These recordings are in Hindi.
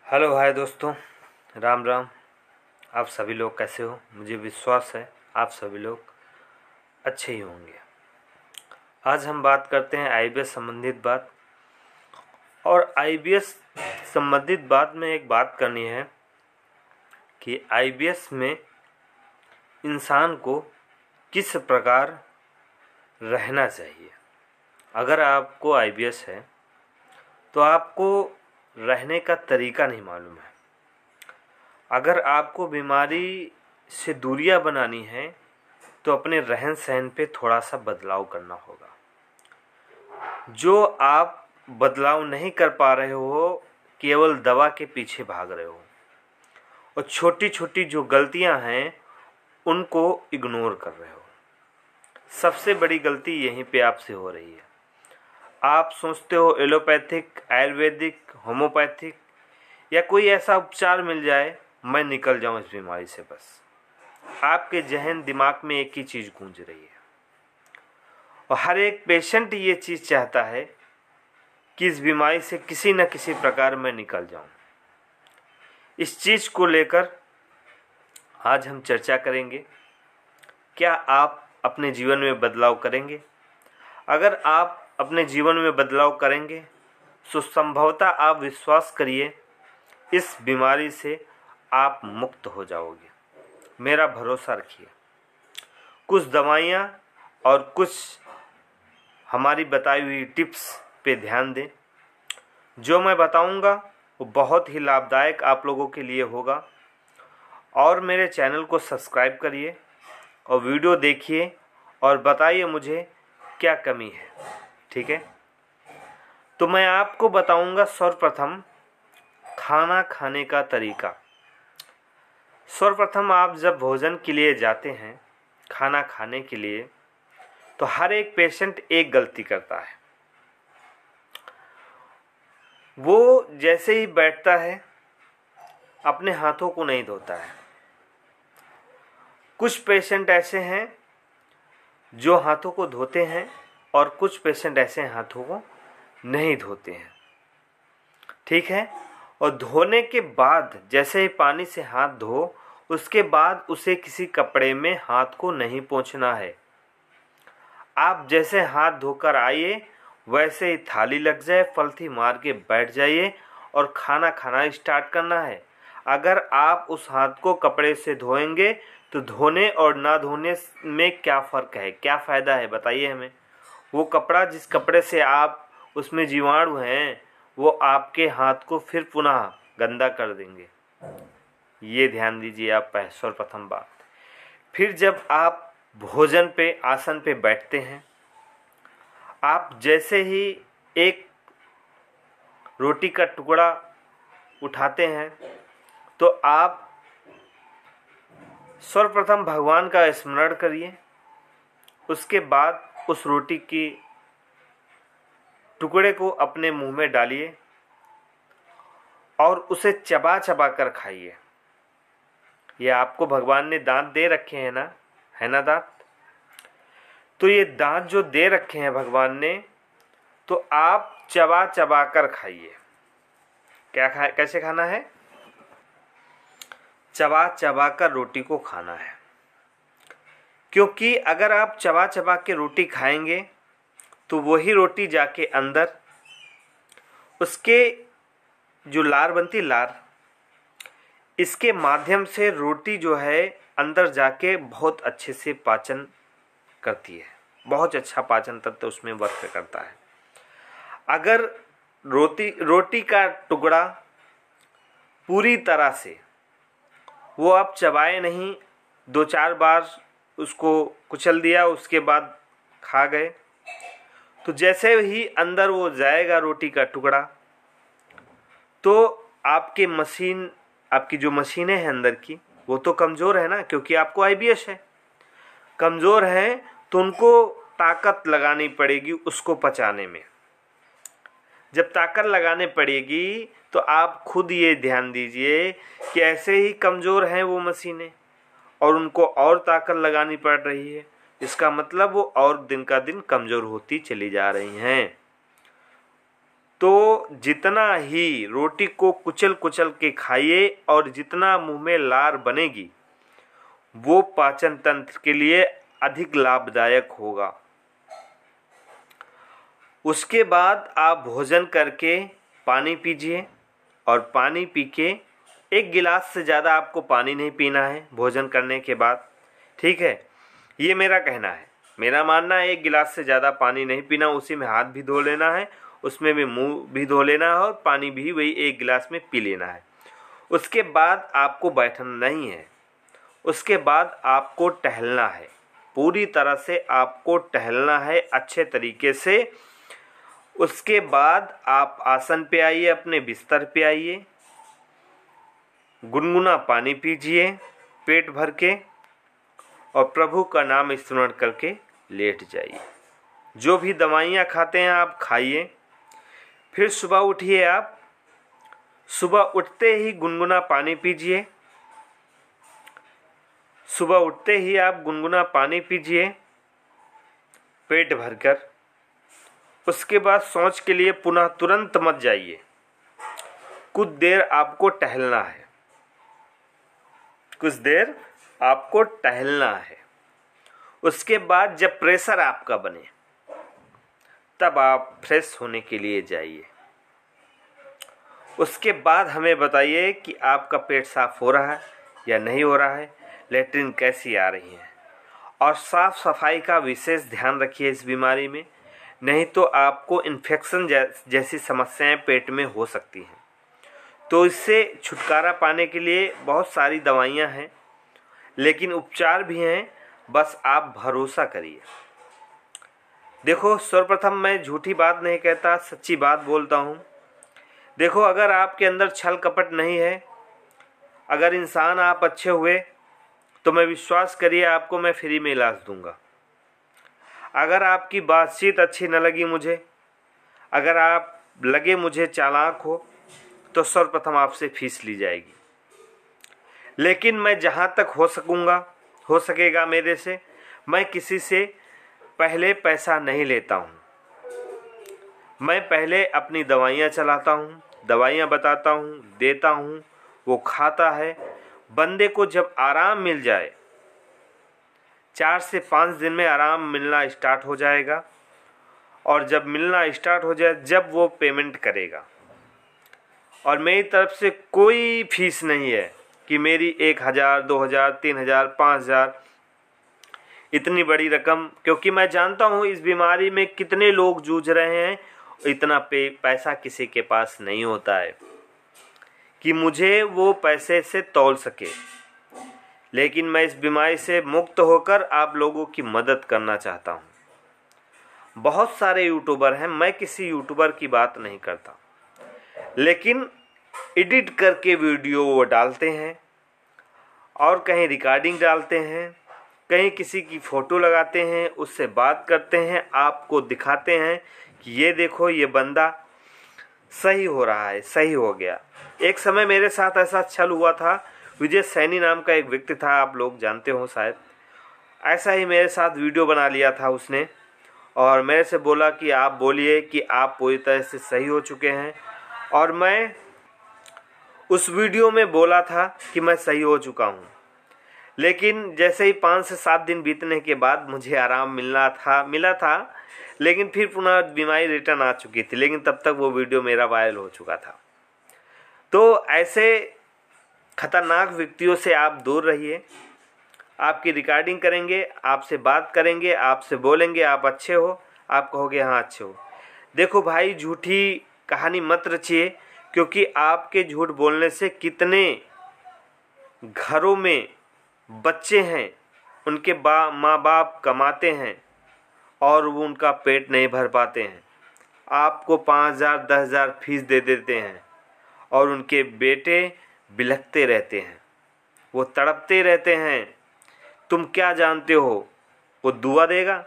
हेलो हाय दोस्तों, राम राम। आप सभी लोग कैसे हो? मुझे विश्वास है आप सभी लोग अच्छे ही होंगे। आज हम बात करते हैं आईबीएस संबंधित बात। और आईबीएस संबंधित बात में एक बात करनी है कि आईबीएस में इंसान को किस प्रकार रहना चाहिए। अगर आपको आईबीएस है तो आपको रहने का तरीका नहीं मालूम है। अगर आपको बीमारी से दूरियां बनानी है तो अपने रहन सहन पे थोड़ा सा बदलाव करना होगा। जो आप बदलाव नहीं कर पा रहे हो, केवल दवा के पीछे भाग रहे हो और छोटी छोटी जो गलतियां हैं उनको इग्नोर कर रहे हो। सबसे बड़ी गलती यहीं पे आपसे हो रही है। आप सोचते हो एलोपैथिक, आयुर्वेदिक, होम्योपैथिक या कोई ऐसा उपचार मिल जाए मैं निकल जाऊं इस बीमारी से। बस आपके जहन दिमाग में एक ही चीज़ गूंज रही है और हर एक पेशेंट ये चीज़ चाहता है कि इस बीमारी से किसी न किसी प्रकार मैं निकल जाऊं। इस चीज़ को लेकर आज हम चर्चा करेंगे। क्या आप अपने जीवन में बदलाव करेंगे? अगर आप अपने जीवन में बदलाव करेंगे तो संभवतः आप विश्वास करिए इस बीमारी से आप मुक्त हो जाओगे। मेरा भरोसा रखिए। कुछ दवाइयाँ और कुछ हमारी बताई हुई टिप्स पे ध्यान दें। जो मैं बताऊंगा वो बहुत ही लाभदायक आप लोगों के लिए होगा। और मेरे चैनल को सब्सक्राइब करिए और वीडियो देखिए और बताइए मुझे क्या कमी है। ठीक है, तो मैं आपको बताऊंगा सर्वप्रथम खाना खाने का तरीका। सर्वप्रथम आप जब भोजन के लिए जाते हैं, खाना खाने के लिए, तो हर एक पेशेंट एक गलती करता है। वो जैसे ही बैठता है अपने हाथों को नहीं धोता है। कुछ पेशेंट ऐसे हैं जो हाथों को धोते हैं और कुछ पेशेंट ऐसे हाथों को नहीं धोते हैं। ठीक है, और धोने के बाद जैसे ही पानी से हाथ धो, उसके बाद उसे किसी कपड़े में हाथ को नहीं पोंछना है। आप जैसे हाथ धोकर आइए वैसे ही थाली लग जाए, पलथी मार के बैठ जाइए और खाना खाना स्टार्ट करना है। अगर आप उस हाथ को कपड़े से धोएंगे तो धोने और ना धोने में क्या फ़र्क है, क्या फ़ायदा है बताइए हमें। वो कपड़ा, जिस कपड़े से आप उसमें जीवाणु हैं, वो आपके हाथ को फिर पुनः गंदा कर देंगे। ये ध्यान दीजिए आप सर्वप्रथम बात। फिर जब आप भोजन पे, आसन पे बैठते हैं, आप जैसे ही एक रोटी का टुकड़ा उठाते हैं तो आप सर्वप्रथम भगवान का स्मरण करिए। उसके बाद उस रोटी की टुकड़े को अपने मुंह में डालिए और उसे चबा चबा कर खाइए। ये आपको भगवान ने दांत दे रखे हैं ना, है ना दांत? तो ये दांत जो दे रखे हैं भगवान ने, तो आप चबा चबा कर खाइए। कैसे खाना है? चबा चबा कर रोटी को खाना है। क्योंकि अगर आप चबा चबा के रोटी खाएंगे तो वही रोटी जाके अंदर, उसके जो लार बनती, लार, इसके माध्यम से रोटी जो है अंदर जाके बहुत अच्छे से पाचन करती है। बहुत अच्छा पाचन तंत्र उसमें वर्क करता है। अगर रोटी का टुकड़ा पूरी तरह से वो आप चबाए नहीं, 2-4 बार उसको कुचल दिया, उसके बाद खा गए, तो जैसे ही अंदर वो जाएगा रोटी का टुकड़ा, तो आपकी जो मशीनें हैं अंदर की, वो तो कमज़ोर है ना, क्योंकि आपको आईबीएस है। कमज़ोर है तो उनको ताकत लगानी पड़ेगी उसको पचाने में। जब ताकत लगाने पड़ेगी तो आप खुद ये ध्यान दीजिए कि ऐसे ही कमज़ोर हैं वो मशीनें और उनको और ताकत लगानी पड़ रही है। इसका मतलब वो और दिन का दिन कमज़ोर होती चली जा रही हैं। तो जितना ही रोटी को कुचल कुचल के खाइए और जितना मुंह में लार बनेगी वो पाचन तंत्र के लिए अधिक लाभदायक होगा। उसके बाद आप भोजन करके पानी पीजिए और पानी पी के 1 गिलास से ज़्यादा आपको पानी नहीं पीना है भोजन करने के बाद, ठीक है। ये मेरा कहना है, मेरा मानना है 1 गिलास से ज़्यादा पानी नहीं पीना, उसी में हाथ भी धो लेना है, उसमें भी मुंह भी धो लेना है और पानी भी वही 1 गिलास में पी लेना है। उसके बाद आपको बैठना नहीं है, उसके बाद आपको टहलना है, पूरी तरह से आपको टहलना है अच्छे तरीके से। उसके बाद आप आसन पे आइए, अपने बिस्तर पे आइए, गुनगुना पानी पीजिए पेट भर के और प्रभु का नाम स्मरण करके लेट जाइए। जो भी दवाइयाँ खाते हैं आप खाइए। फिर सुबह उठिए, आप सुबह उठते ही गुनगुना पानी पीजिए, सुबह उठते ही आप गुनगुना पानी पीजिए पेट भरकर। उसके बाद शौच के लिए पुनः तुरंत मत जाइए, कुछ देर आपको टहलना है, कुछ देर आपको टहलना है। उसके बाद जब प्रेशर आपका बने तब आप फ्रेश होने के लिए जाइए। उसके बाद हमें बताइए कि आपका पेट साफ हो रहा है या नहीं हो रहा है, लेटरिन कैसी आ रही है। और साफ सफाई का विशेष ध्यान रखिए इस बीमारी में, नहीं तो आपको इन्फेक्शन जैसी समस्याएं पेट में हो सकती हैं। तो इससे छुटकारा पाने के लिए बहुत सारी दवाइयां हैं, लेकिन उपचार भी हैं, बस आप भरोसा करिए। देखो, सर्वप्रथम मैं झूठी बात नहीं कहता, सच्ची बात बोलता हूँ। देखो, अगर आपके अंदर छल कपट नहीं है, अगर इंसान आप अच्छे हुए तो मैं विश्वास करिए आपको मैं फ्री में इलाज दूंगा। अगर आपकी बातचीत अच्छी न लगी मुझे, अगर आप लगे मुझे चालाक हो, तो सर्वप्रथम आपसे फीस ली जाएगी। लेकिन मैं जहाँ तक हो सकेगा मेरे से, मैं किसी से पहले पैसा नहीं लेता हूँ। मैं पहले अपनी दवाइयाँ चलाता हूँ, दवाइयाँ बताता हूँ, देता हूँ, वो खाता है। बंदे को जब आराम मिल जाए, 4 से 5 दिन में आराम मिलना स्टार्ट हो जाएगा, और जब मिलना स्टार्ट हो जाए जब वो पेमेंट करेगा। और मेरी तरफ से कोई फीस नहीं है कि मेरी 1000, 2000, 3000, 5000 इतनी बड़ी रकम, क्योंकि मैं जानता हूँ इस बीमारी में कितने लोग जूझ रहे हैं। इतना पैसा किसी के पास नहीं होता है कि मुझे वो पैसे से तौल सके। लेकिन मैं इस बीमारी से मुक्त होकर आप लोगों की मदद करना चाहता हूँ। बहुत सारे यूट्यूबर हैं, मैं किसी यूट्यूबर की बात नहीं करता, लेकिन एडिट करके वीडियो वो डालते हैं और कहीं रिकॉर्डिंग डालते हैं, कहीं किसी की फ़ोटो लगाते हैं, उससे बात करते हैं, आपको दिखाते हैं कि ये देखो ये बंदा सही हो रहा है, सही हो गया। एक समय मेरे साथ ऐसा छल हुआ था। विजय सैनी नाम का एक व्यक्ति था, आप लोग जानते हो शायद। ऐसा ही मेरे साथ वीडियो बना लिया था उसने, और मेरे से बोला कि आप बोलिए कि आप पूरी तरह से सही हो चुके हैं। और मैं उस वीडियो में बोला था कि मैं सही हो चुका हूँ। लेकिन जैसे ही 5 से 7 दिन बीतने के बाद मुझे आराम मिला था, लेकिन फिर पुनः बीमारी रिटर्न आ चुकी थी। लेकिन तब तक वो वीडियो मेरा वायरल हो चुका था। तो ऐसे खतरनाक व्यक्तियों से आप दूर रहिए। आपकी रिकॉर्डिंग करेंगे, आपसे बात करेंगे, आपसे बोलेंगे आप अच्छे हो, आप कहोगे हाँ अच्छे हो। देखो भाई, झूठी कहानी मत रचिए, क्योंकि आपके झूठ बोलने से कितने घरों में बच्चे हैं, उनके माँ बाप कमाते हैं और वो उनका पेट नहीं भर पाते हैं। आपको 5000, 10,000 फीस दे देते हैं और उनके बेटे बिलखते रहते हैं, वो तड़पते रहते हैं। तुम क्या जानते हो वो दुआ देगा?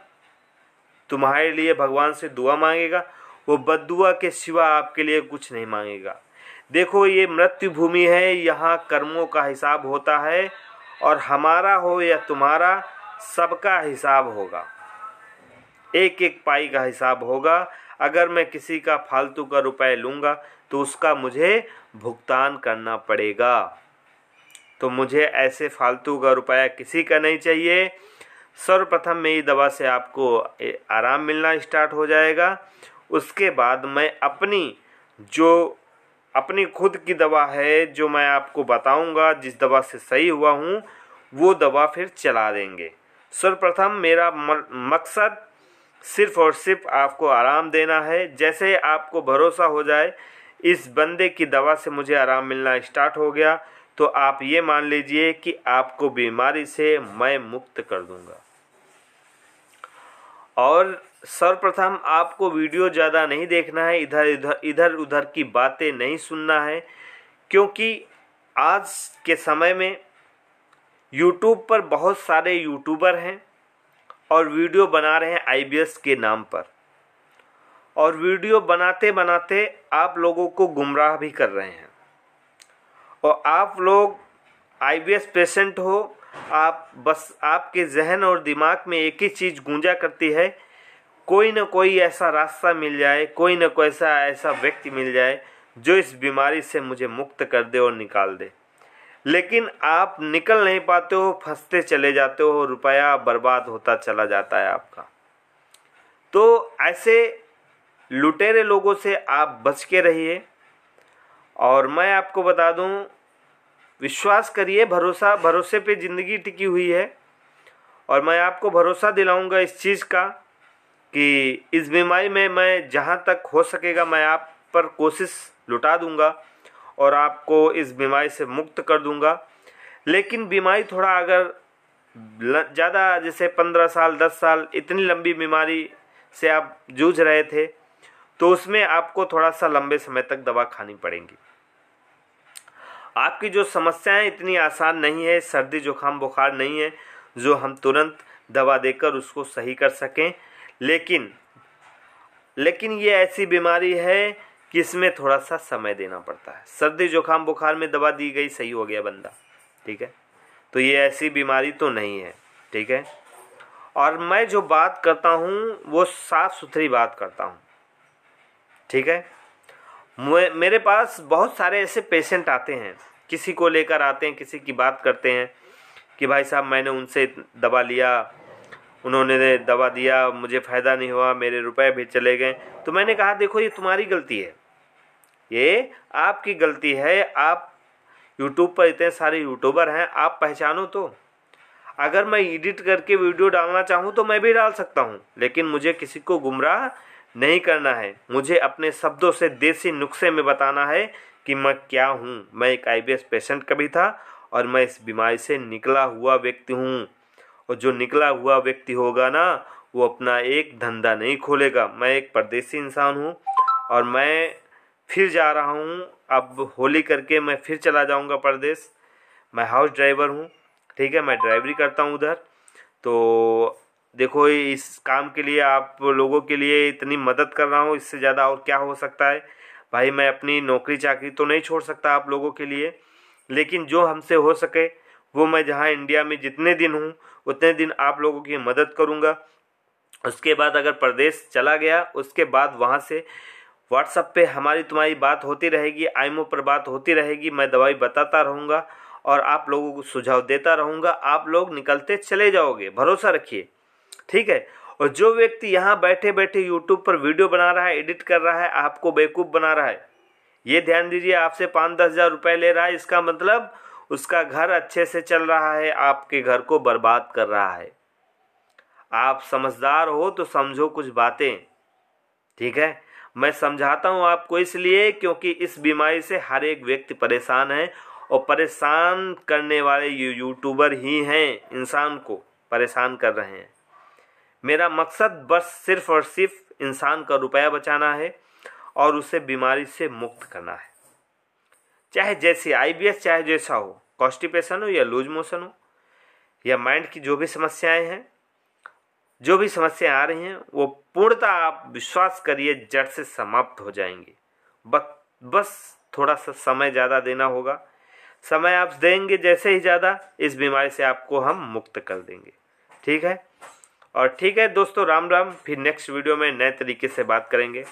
तुम्हारे लिए भगवान से दुआ मांगेगा? वो बद्दुआ के सिवा आपके लिए कुछ नहीं मांगेगा। देखो, ये मृत्यु भूमि है, यहाँ कर्मों का हिसाब होता है, और हमारा हो या तुम्हारा, सबका हिसाब होगा, एक एक पाई का हिसाब होगा। अगर मैं किसी का फालतू का रुपए लूँगा तो उसका मुझे भुगतान करना पड़ेगा। तो मुझे ऐसे फालतू का रुपया किसी का नहीं चाहिए। सर्वप्रथम मेरी दवा से आपको आराम मिलना स्टार्ट हो जाएगा। उसके बाद मैं अपनी खुद की दवा है जो मैं आपको बताऊंगा, जिस दवा से सही हुआ हूँ वो दवा फिर चला देंगे। सर्वप्रथम मेरा मकसद सिर्फ और सिर्फ आपको आराम देना है। जैसे आपको भरोसा हो जाए इस बंदे की दवा से मुझे आराम मिलना स्टार्ट हो गया, तो आप ये मान लीजिए कि आपको बीमारी से मैं मुक्त कर दूंगा। और सर्वप्रथम आपको वीडियो ज़्यादा नहीं देखना है, इधर उधर की बातें नहीं सुनना है, क्योंकि आज के समय में YouTube पर बहुत सारे यूट्यूबर हैं और वीडियो बना रहे हैं IBS के नाम पर, और वीडियो बनाते बनाते आप लोगों को गुमराह भी कर रहे हैं। और आप लोग IBS पेशेंट हो, आप बस आपके जहन और दिमाग में एक ही चीज़ गूंजा करती है, कोई न कोई ऐसा रास्ता मिल जाए, कोई न कोई ऐसा व्यक्ति मिल जाए जो इस बीमारी से मुझे मुक्त कर दे और निकाल दे। लेकिन आप निकल नहीं पाते हो, फंसते चले जाते हो, रुपया बर्बाद होता चला जाता है आपका। तो ऐसे लुटेरे लोगों से आप बच के रहिए। और मैं आपको बता दूं, विश्वास करिए, भरोसे पे ज़िंदगी टिकी हुई है। और मैं आपको भरोसा दिलाऊंगा इस चीज़ का कि इस बीमारी में मैं जहां तक हो सकेगा मैं आप पर कोशिश लुटा दूंगा और आपको इस बीमारी से मुक्त कर दूंगा। लेकिन बीमारी थोड़ा अगर ज़्यादा, जैसे 15 साल 10 साल इतनी लंबी बीमारी से आप जूझ रहे थे, तो उसमें आपको थोड़ा सा लंबे समय तक दवा खानी पड़ेगी। आपकी जो समस्याएं इतनी आसान नहीं है, सर्दी जुकाम बुखार नहीं है जो हम तुरंत दवा देकर उसको सही कर सकें। लेकिन ये ऐसी बीमारी है कि इसमें थोड़ा सा समय देना पड़ता है। सर्दी जुकाम बुखार में दवा दी गई, सही हो गया बंदा, ठीक है। तो ये ऐसी बीमारी तो नहीं है, ठीक है। और मैं जो बात करता हूँ वो साफ सुथरी बात करता हूँ, ठीक है। मेरे पास बहुत सारे ऐसे पेशेंट आते हैं, किसी को लेकर आते हैं, किसी की बात करते हैं कि भाई साहब मैंने उनसे दवा लिया, उन्होंने दवा दिया, मुझे फ़ायदा नहीं हुआ, मेरे रुपए भी चले गए। तो मैंने कहा देखो ये तुम्हारी गलती है, ये आपकी गलती है। आप यूट्यूब पर इतने सारे यूट्यूबर हैं, आप पहचानो तो। अगर मैं एडिट करके वीडियो डालना चाहूँ तो मैं भी डाल सकता हूँ, लेकिन मुझे किसी को गुमराह नहीं करना है। मुझे अपने शब्दों से देसी नुस्खे में बताना है कि मैं क्या हूँ। मैं एक IBS पेशेंट कभी था और मैं इस बीमारी से निकला हुआ व्यक्ति हूँ। और जो निकला हुआ व्यक्ति होगा ना, वो अपना एक धंधा नहीं खोलेगा। मैं एक परदेसी इंसान हूँ और मैं फिर जा रहा हूँ, अब होली करके मैं फिर चला जाऊँगा परदेश। मैं हाउस ड्राइवर हूँ, ठीक है, मैं ड्राइवरी करता हूँ उधर। तो देखो इस काम के लिए आप लोगों के लिए इतनी मदद कर रहा हूँ, इससे ज़्यादा और क्या हो सकता है भाई। मैं अपनी नौकरी चाकरी तो नहीं छोड़ सकता आप लोगों के लिए, लेकिन जो हमसे हो सके वो मैं जहाँ इंडिया में जितने दिन हूँ उतने दिन आप लोगों की मदद करूँगा। उसके बाद अगर प्रदेश चला गया, उसके बाद वहाँ से व्हाट्सएप पे हमारी तुम्हारी बात होती रहेगी, IMO पर बात होती रहेगी। मैं दवाई बताता रहूँगा और आप लोगों को सुझाव देता रहूँगा। आप लोग निकलते चले जाओगे, भरोसा रखिए, ठीक है। और जो व्यक्ति यहाँ बैठे बैठे यूट्यूब पर वीडियो बना रहा है, एडिट कर रहा है, आपको बेवकूफ़ बना रहा है, ये ध्यान दीजिए। आपसे 5-10 हज़ार रुपये ले रहा है, इसका मतलब उसका घर अच्छे से चल रहा है, आपके घर को बर्बाद कर रहा है। आप समझदार हो तो समझो कुछ बातें, ठीक है। मैं समझाता हूँ आपको इसलिए क्योंकि इस बीमारी से हर एक व्यक्ति परेशान है, और परेशान करने वाले यूट्यूबर ही हैं, इंसान को परेशान कर रहे हैं। मेरा मकसद बस सिर्फ और सिर्फ इंसान का रुपया बचाना है और उसे बीमारी से मुक्त करना है। चाहे जैसी IBS, चाहे जैसा हो, कॉन्स्टिपेशन हो या लूज मोशन हो या माइंड की जो भी समस्याएं हैं, जो भी समस्याएं आ रही हैं, वो पूर्णतः आप विश्वास करिए जड़ से समाप्त हो जाएंगी। बस थोड़ा सा समय ज़्यादा देना होगा। समय आप देंगे जैसे ही ज़्यादा, इस बीमारी से आपको हम मुक्त कर देंगे, ठीक है। और ठीक है दोस्तों, राम राम। फिर नेक्स्ट वीडियो में नए तरीके से बात करेंगे।